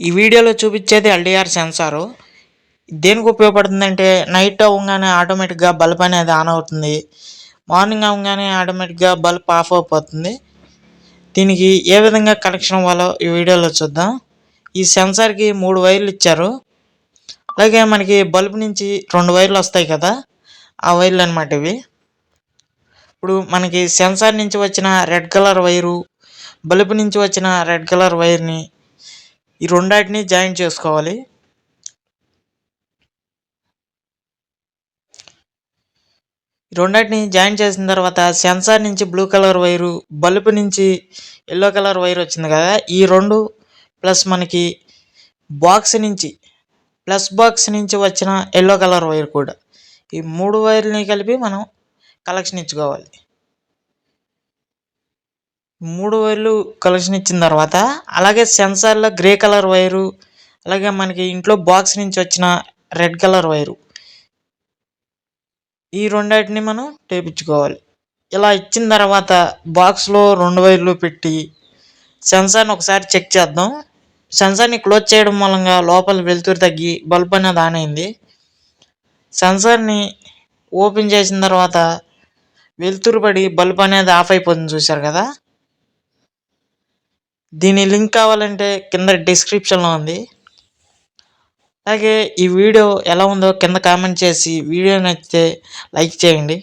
ఈ వీడియోలో చూపించేది ఎల్డిఆర్ సెన్సారు. దేనికి ఉపయోగపడుతుందంటే నైట్ అవ్వగానే ఆటోమేటిక్గా బల్బ్ అనేది ఆన్ అవుతుంది, మార్నింగ్ అవ్వగానే ఆటోమేటిక్గా బల్బ్ ఆఫ్ అయిపోతుంది. దీనికి ఏ విధంగా కనెక్షన్ అవ్వాలో ఈ వీడియోలో చూద్దాం. ఈ సెన్సార్కి 3 వైర్లు ఇచ్చారు. అలాగే మనకి బల్బ్ నుంచి 2 వైర్లు వస్తాయి కదా, ఆ వైర్లు అనమాట ఇవి. ఇప్పుడు మనకి సెన్సార్ నుంచి వచ్చిన రెడ్ కలర్ వైరు, బల్బ్ నుంచి వచ్చిన రెడ్ కలర్ వైర్ని ఈ రెండాటిని జాయిన్ చేసుకోవాలి. రెండాటిని జాయిన్ చేసిన తర్వాత సెన్సార్ నుంచి బ్లూ కలర్ వైరు, బల్బ్ నుంచి ఎల్లో కలర్ వైర్ వచ్చింది కదా, ఈ రెండు ప్లస్ మనకి బాక్స్ నుంచి బాక్స్ నుంచి వచ్చిన ఎల్లో కలర్ వైర్ కూడా, ఈ 3 వైర్లని కలిపి మనం కలెక్షన్ ఇచ్చుకోవాలి. 3 వైర్లు కలెక్షన్ ఇచ్చిన తర్వాత అలాగే సెన్సార్లో గ్రే కలర్ వైరు, అలాగే మనకి ఇంట్లో బాక్స్ నుంచి వచ్చిన రెడ్ కలర్ వైరు, ఈ రెండాటిని మనం టేపించుకోవాలి. ఇలా ఇచ్చిన తర్వాత బాక్స్లో 2 వైర్లు పెట్టి సెన్సార్ని ఒకసారి చెక్ చేద్దాం. సెన్సార్ని క్లోజ్ చేయడం మూలంగా లోపల వెలుతురు తగ్గి బల్బ్ అనేది ఆన్ అయింది. సెన్సార్ని ఓపెన్ చేసిన తర్వాత వెలుతురు పడి బల్బ్ అనేది ఆఫ్ అయిపోతుంది, చూశారు కదా. దీని లింక్ కావాలంటే కింద డిస్క్రిప్షన్లో ఉంది. అలాగే ఈ వీడియో ఎలా ఉందో కింద కామెంట్ చేసి, వీడియో నచ్చితే లైక్ చేయండి.